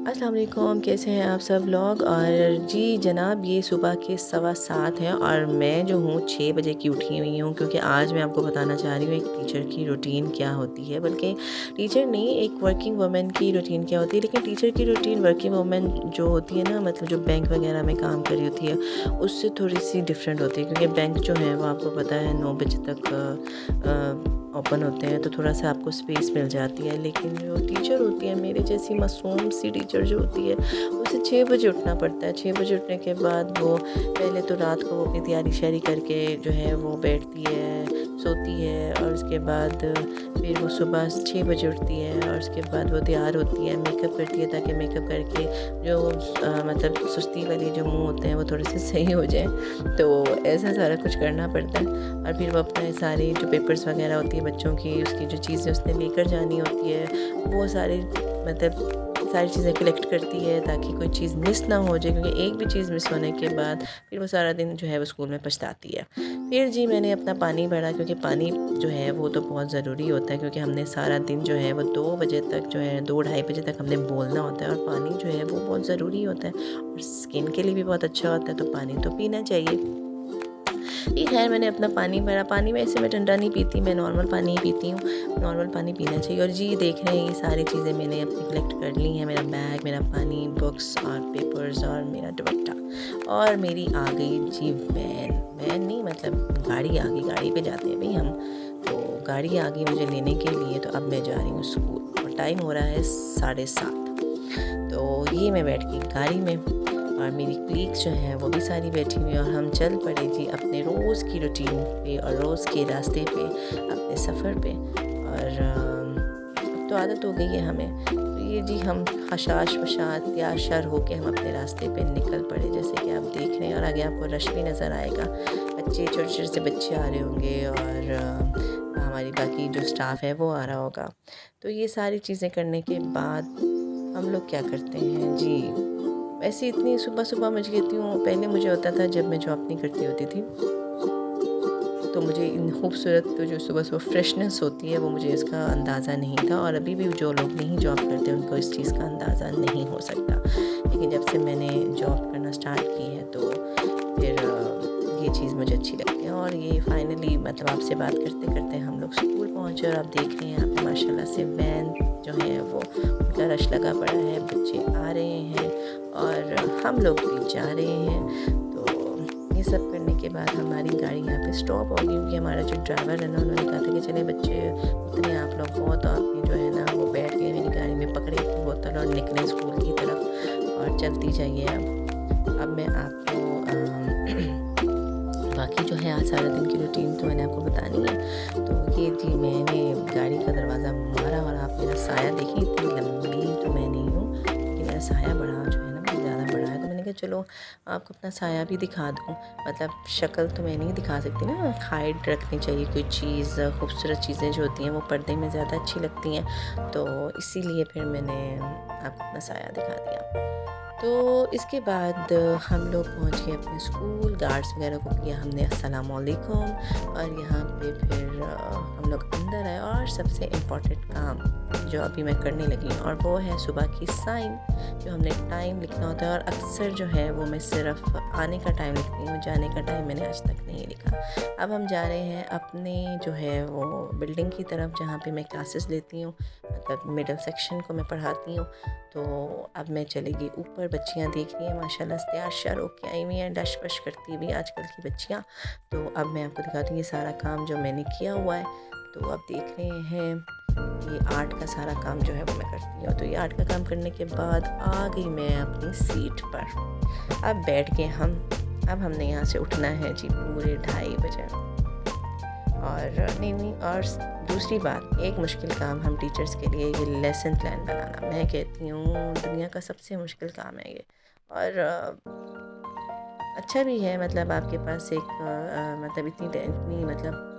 अस्सलाम वालेकुम, कैसे हैं आप सब लोग। और जी जनाब, ये सुबह के 7:15 हैं और मैं जो हूँ 6 बजे की उठी हुई हूँ, क्योंकि आज मैं आपको बताना चाह रही हूँ एक टीचर की रूटीन क्या होती है। बल्कि टीचर नहीं, एक वर्किंग वुमेन की रूटीन क्या होती है। लेकिन टीचर की रूटीन वर्किंग वुमेन जो होती है ना, मतलब जो बैंक वगैरह में काम कर रही होती है, उससे थोड़ी सी डिफरेंट होती है। क्योंकि बैंक जो है वो आपको पता है 9 बजे तक ओपन होते हैं, तो थोड़ा सा आपको स्पेस मिल जाती है। लेकिन जो टीचर होती है, मेरे जैसी मासूम सी टीचर जो होती है, उसे 6 बजे उठना पड़ता है। 6 बजे उठने के बाद वो पहले तो रात को वो अपनी तैयारी श्यारी करके जो है वो बैठती है, सोती है, और उसके बाद फिर वो सुबह 6 बजे उठती है और उसके बाद वो तैयार होती है, मेकअप करती है, ताकि मेकअप करके जो मतलब सुस्ती वाले जो मुँह होते हैं वो थोड़े से सही हो जाए। तो ऐसा सारा कुछ करना पड़ता है। और फिर वो अपने सारे जो पेपर्स वगैरह होती है बच्चों की, उसकी जो चीज़ें उसने लेकर जानी होती है, वो सारी मतलब सारी चीज़ें कलेक्ट करती है, ताकि कोई चीज़ मिस ना हो जाए। क्योंकि एक भी चीज़ मिस होने के बाद फिर वो सारा दिन जो है वो स्कूल में पछताती है। फिर जी मैंने अपना पानी भरा, क्योंकि पानी जो है वो तो बहुत ज़रूरी होता है। क्योंकि हमने सारा दिन जो है वो 2 बजे तक जो है 2 ढाई बजे तक हमने बोलना होता है, और पानी जो है वो बहुत ज़रूरी होता है और स्किन के लिए भी बहुत अच्छा होता है। तो पानी तो पीना चाहिए। ये खैर मैंने अपना पानी भरा। पानी वैसे मैं ठंडा नहीं पीती, मैं नॉर्मल पानी ही पीती हूँ। नॉर्मल पानी पीना चाहिए। और जी देख रहे हैं, ये सारी चीज़ें मैंने अपनी कलेक्ट कर ली हैं। मेरा बैग, मेरा पानी, बुक्स और पेपर्स और मेरा दुपट्टा। और मेरी आ गई जी वैन। वैन नहीं, मतलब गाड़ी आ गई। गाड़ी पे जाते हैं भाई हम। तो गाड़ी आ गई मुझे लेने के लिए। तो अब मैं जा रही हूँ स्कूल और टाइम हो रहा है 7:30। तो ये मैं बैठ गई गाड़ी में और मेरी कलीग्स जो हैं वो भी सारी बैठी हुई हैं, और हम चल पड़े जी अपने रोज़ की रूटीन पे और रोज़ के रास्ते पे, अपने सफ़र पे। और अब तो आदत हो गई है हमें। तो ये जी हम हशाश वशात तैयार श्यार होके हम अपने रास्ते पे निकल पड़े, जैसे कि आप देख रहे हैं। और आगे आपको रश भी नज़र आएगा, बच्चे छोटे छोटे से बच्चे आ रहे होंगे, और हमारी बाकी जो स्टाफ है वो आ रहा होगा। तो ये सारी चीज़ें करने के बाद हम लोग क्या करते हैं जी, वैसे इतनी सुबह-सुबह मैं कहती हूँ, पहले मुझे होता था जब मैं जॉब नहीं करती होती थी, तो मुझे इन खूबसूरत तो जो सुबह-सुबह फ्रेशनेस होती है वो मुझे इसका अंदाज़ा नहीं था। और अभी भी जो लोग नहीं जॉब करते उनको इस चीज़ का अंदाज़ा नहीं हो सकता। लेकिन जब से मैंने जॉब करना स्टार्ट की है, तो फिर ये चीज़ मुझे अच्छी लगती है। और ये फाइनली मतलब आपसे बात करते-करते हम लोग स्कूल पहुँचे, और आप देख रहे हैं यहाँ पे माशाल्लाह से वैन जो है वो उनका रश लगा पड़ा है, बच्चे आ रहे हैं और हम लोग भी जा रहे हैं। तो ये सब करने के बाद हमारी गाड़ी यहाँ पे स्टॉप हो गई, क्योंकि हमारा जो ड्राइवर है ना, उन्होंने कहा था कि चले बच्चे उतने आप लोग बहुत, आपने जो है ना वो बैठ गए मेरी गाड़ी में, पकड़े अपनी बोतल और निकले स्कूल की तरफ और चलती जाइए। अब मैं आपको बाकी जो है आज सारा दिन की रूटीन तो मैंने आपको बतानी है। तो ये जी मैंने गाड़ी का दरवाज़ा मारा, और आप मेरा साया देखिए, इतनी लंबी तो मैं नहीं हूँ, लेकिन मेरा साया बड़ा जो है ना बहुत ज़्यादा बड़ा है। तो मैंने कहा चलो आपको अपना साया भी दिखा दूँ। मतलब शक्ल तो मैं नहीं दिखा सकती ना, हाइड रखनी चाहिए कोई चीज़। खूबसूरत चीज़ें जो होती हैं वो पर्दे में ज़्यादा अच्छी लगती हैं, तो इसीलिए फिर मैंने आपको अपना साया दिखा दिया। तो इसके बाद हम लोग पहुंच गए अपने स्कूल। गार्ड्स वगैरह को किया हमने अस्सलाम वालेकुम, और यहाँ पे फिर हम लोग अंदर आए। और सबसे इम्पॉर्टेंट काम जो अभी मैं करने लगी हूँ, और वो है सुबह की साइन, जो हमने टाइम लिखना होता है। और अक्सर जो है वो मैं सिर्फ आने का टाइम लिखती हूँ, जाने का टाइम मैंने आज तक नहीं लिखा। अब हम जा रहे हैं अपने जो है वो बिल्डिंग की तरफ, जहाँ पे मैं क्लासेस लेती हूँ, मतलब मिडिल सेक्शन को मैं पढ़ाती हूँ। तो अब मैं चलेगी ऊपर। बच्चियाँ देख रही हैं माशाल्लाह से तैयार श्यार होके आई हुई हैं, डश बश करती हुई आजकल की बच्चियाँ। तो अब मैं आपको दिखाती हूँ ये सारा काम जो मैंने किया हुआ है। तो अब देख रहे हैं ये आर्ट का सारा काम जो है वो मैं करती हूँ। तो ये आर्ट का काम करने के बाद आ गई मैं अपनी सीट पर। अब बैठ के अब हमने यहाँ से उठना है जी पूरे 2:30 बजे। और नहीं, और दूसरी बात, एक मुश्किल काम हम टीचर्स के लिए, ये लेसन प्लान बनाना, मैं कहती हूँ दुनिया का सबसे मुश्किल काम है ये। और अच्छा भी है, मतलब आपके पास एक मतलब इतनी मतलब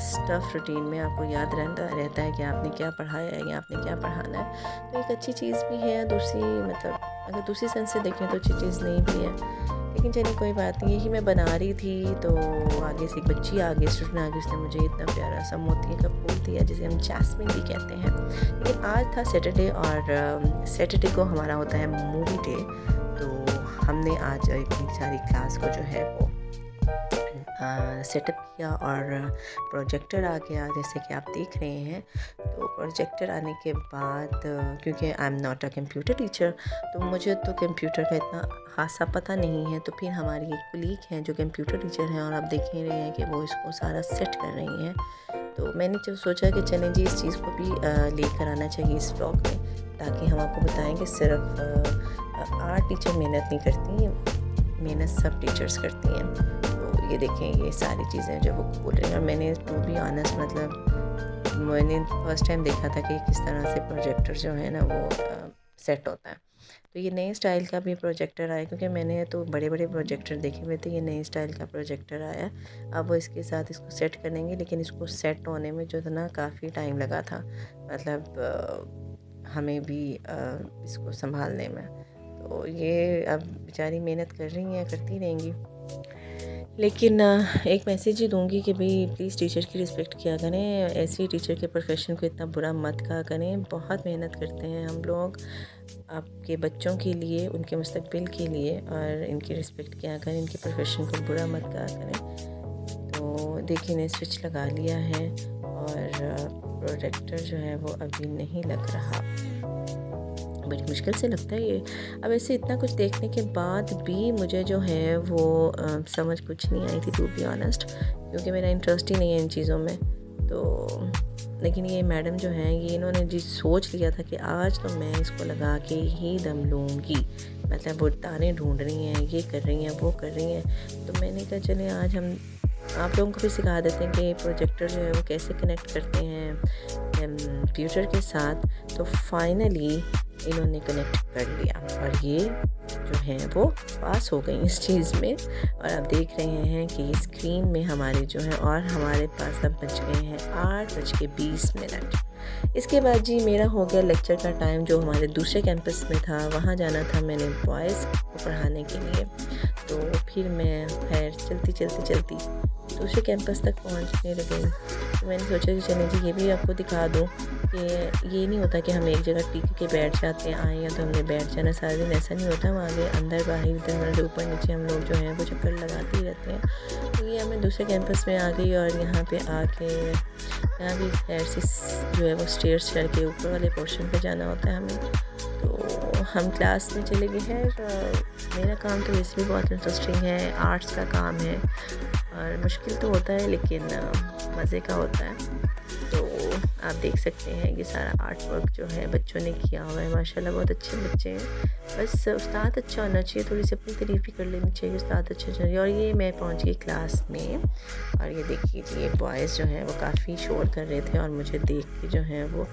स्टफ रूटीन में आपको याद रहता है कि आपने क्या पढ़ाया है या आपने क्या पढ़ाना है। तो एक अच्छी चीज़ भी है। दूसरी मतलब अगर दूसरी सेंस से देखें तो अच्छी चीज़ नहीं भी है। लेकिन चलिए कोई बात नहीं, यही मैं बना रही थी तो आगे से एक बच्ची आ गई, स्टूडेंट आ गई, उसने मुझे इतना प्यारा सा मोती का फूल दिया जिसे हम जैस्मिन भी कहते हैं। लेकिन आज था सैटरडे और सैटरडे को हमारा होता है मूवी डे, तो हमने आज इतनी सारी क्लास को जो है वो सेटअप किया और प्रोजेक्टर आ गया जैसे कि आप देख रहे हैं। तो प्रोजेक्टर आने के बाद क्योंकि I am not a computer teacher तो मुझे तो कंप्यूटर का इतना ख़ासा पता नहीं है, तो फिर हमारी एक कुलीग हैं जो कंप्यूटर टीचर हैं और आप देख ही रहे हैं कि वो इसको सारा सेट कर रही हैं। तो मैंने जब सोचा कि चलें जी इस चीज़ को भी लेकर आना चाहिए इस ब्लॉग में, ताकि हम आपको बताएं कि सिर्फ आर्ट टीचर मेहनत नहीं करती, मेहनत सब टीचर्स करती हैं। ये देखें ये सारी चीज़ें जो वो खोल रही हैं, और मैंने टू बी ऑनेस्ट मतलब मैंने फर्स्ट टाइम देखा था कि किस तरह से प्रोजेक्टर जो है ना वो सेट होता है। तो ये नए स्टाइल का भी प्रोजेक्टर आया, क्योंकि मैंने तो बड़े बड़े प्रोजेक्टर देखे हुए थे, ये नए स्टाइल का प्रोजेक्टर आया। अब वो इसके साथ इसको सेट करेंगे, लेकिन इसको सेट होने में जो था ना काफ़ी टाइम लगा था, मतलब हमें भी इसको संभालने में। तो ये अब बेचारी मेहनत कर रही हैं, करती रहेंगी। लेकिन एक मैसेज ही दूंगी कि भाई प्लीज़ टीचर की रिस्पेक्ट किया करें, ऐसे टीचर के प्रोफेशन को इतना बुरा मत कहा करें। बहुत मेहनत करते हैं हम लोग आपके बच्चों के लिए, उनके मुस्तकबिल के लिए, और इनकी रिस्पेक्ट किया करें, इनके प्रोफेशन को बुरा मत कहा करें। तो देखिए ने स्विच लगा लिया है और प्रोजेक्टर जो है वो अभी नहीं लग रहा, बड़ी मुश्किल से लगता है ये। अब ऐसे इतना कुछ देखने के बाद भी मुझे जो है वो समझ कुछ नहीं आई थी टू बी ऑनेस्ट, क्योंकि मेरा इंटरेस्ट ही नहीं है इन चीज़ों में। तो लेकिन ये मैडम जो हैं ये इन्होंने जी सोच लिया था कि आज तो मैं इसको लगा के ही दम लूँगी, मतलब वो ताने ढूंढ रही हैं, ये कर रही हैं, वो कर रही हैं। तो मैंने कहा चले आज हम आप लोगों को भी सिखा देते हैं कि प्रोजेक्टर जो है वो कैसे कनेक्ट करते हैं कंप्यूटर के साथ। तो फाइनली इन्होंने कनेक्ट कर लिया और ये जो है वो पास हो गई इस चीज़ में। और आप देख रहे हैं कि स्क्रीन में हमारे जो है, और हमारे पास अब बच गए हैं 8:20। इसके बाद जी मेरा हो गया लेक्चर का टाइम, जो हमारे दूसरे कैंपस में था, वहाँ जाना था मैंने बॉयज़ को पढ़ाने के लिए। तो फिर मैं खैर चलती दूसरे कैंपस तक पहुँचने लगी। तो मैंने सोचा कि चलें जी ये भी आपको दिखा दूँ कि ये नहीं होता कि हम एक जगह टिक के बैठ जाते हैं, आए या तो हमने बैठ जाना सारा दिन, ऐसा नहीं होता। हम आगे अंदर बाहर इधर ऊपर नीचे हम लोग जो हैं वो चक्कर लगाते ही रहते हैं। तो ये मैं दूसरे कैंपस में आ गई और यहाँ पे आके यहाँ भी खैर से जो है वो स्टेयर्स चढ़ के ऊपर वाले पोर्शन पे जाना होता है हमें। तो हम क्लास में चले गए हैं। मेरा काम तो वैसे भी बहुत इंटरेस्टिंग है, आर्ट्स का काम है और मुश्किल तो होता है लेकिन मज़े का होता है। तो आप देख सकते हैं ये सारा आर्ट वर्क जो है बच्चों ने किया हुआ है, माशाल्लाह बहुत अच्छे बच्चे हैं। बस उस्ताद अच्छा होना चाहिए, थोड़ी सी अपनी तारीफ़ भी कर लेनी चाहिए, उस्ताद अच्छा चाहिए। और ये मैं पहुंच गई क्लास में और ये देखिए ये बॉयज़ जो हैं वो काफ़ी शोर कर रहे थे और मुझे देख के जो है वो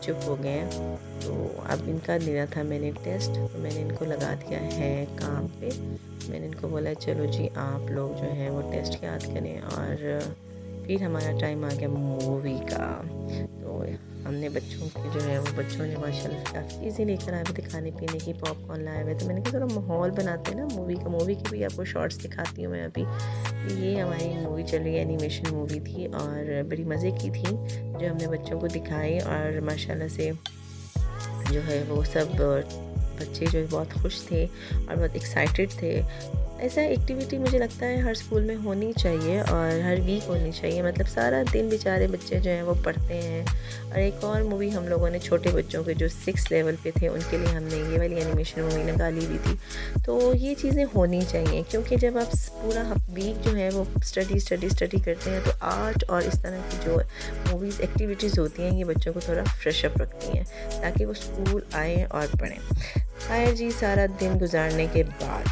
चुप हो गए। तो अब इनका देना था मैंने टेस्ट, तो मैंने इनको लगा दिया है काम पे। मैंने इनको बोला चलो जी आप लोग जो है वो टेस्ट याद करें। और फिर हमारा टाइम आ गया मूवी का। तो हमने बच्चों के जो है वो बच्चों ने माशाल्लाह से काफ़ी चीज़ें लेकर आए थे, खाने पीने की, पॉपकॉर्न लाए हुए। तो मैंने कहा थोड़ा माहौल बनाते हैं ना मूवी का। मूवी की भी आपको शॉर्ट्स दिखाती हूँ मैं अभी। ये हमारी मूवी चल रही है, एनिमेशन मूवी थी और बड़ी मज़े की थी जो हमने बच्चों को दिखाई। और माशाल्लाह से जो है वो सब बच्चे जो है बहुत खुश थे और बहुत एक्साइटेड थे। ऐसा एक्टिविटी मुझे लगता है हर स्कूल में होनी चाहिए और हर वीक होनी चाहिए। मतलब सारा दिन बेचारे बच्चे जो हैं वो पढ़ते हैं। और एक और मूवी हम लोगों ने छोटे बच्चों के जो 6 लेवल पे थे उनके लिए हमने ये वाली एनिमेशन मूवी निकाली हुई थी। तो ये चीज़ें होनी चाहिए, क्योंकि जब आप पूरा वीक जो है वो स्टडी करते हैं तो आर्ट और इस तरह की जो मूवीज़ एक्टिविटीज़ होती हैं ये बच्चों को थोड़ा फ्रेश अप रखती हैं ताकि वो स्कूल आएँ और पढ़ें। खैर जी सारा दिन गुजारने के बाद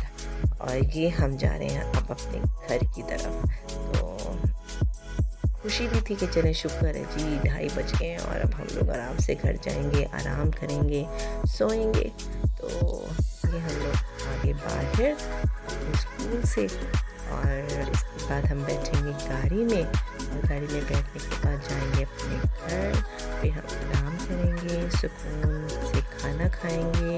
और ये हम जा रहे हैं अब अपने घर की तरफ। तो खुशी भी थी कि चलें शुक्र है जी 2:30 बज गए हैं और अब हम लोग आराम से घर जाएंगे, आराम करेंगे, सोएंगे। तो ये हम लोग आगे बाहर अपने स्कूल से और इसके बाद हम बैठेंगे गाड़ी में और गाड़ी में बैठने के बाद जाएंगे अपने घर। फिर हम आराम करेंगे, सुकून से खाना खाएंगे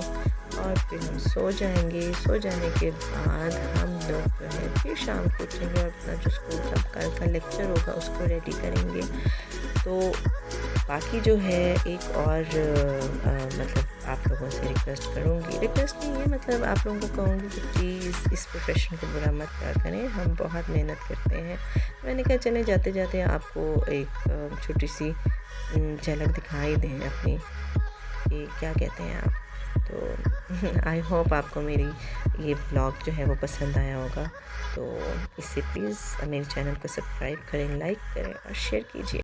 और फिर हम सो जाएंगे। सो जाने के बाद हम लोग जो है फिर शाम को उठेंगे और अपना जो स्कूल का कल का लेक्चर होगा उसको रेडी करेंगे। तो बाकी जो है एक और मतलब आप लोगों से रिक्वेस्ट करूँगी, रिक्वेस्ट नहीं है मतलब आप लोगों को कहूँगी कि प्लीज़ इस प्रोफेशन को बुरा मत करें, हम बहुत मेहनत करते हैं। मैंने कहा चले जाते जाते आपको एक छोटी सी झलक दिखाई दें अपनी, कि क्या कहते हैं आप। तो आई होप आपको मेरी ये ब्लॉग जो है वो पसंद आया होगा। तो इससे प्लीज़ मेरे चैनल को सब्सक्राइब करें, लाइक करें और शेयर कीजिए।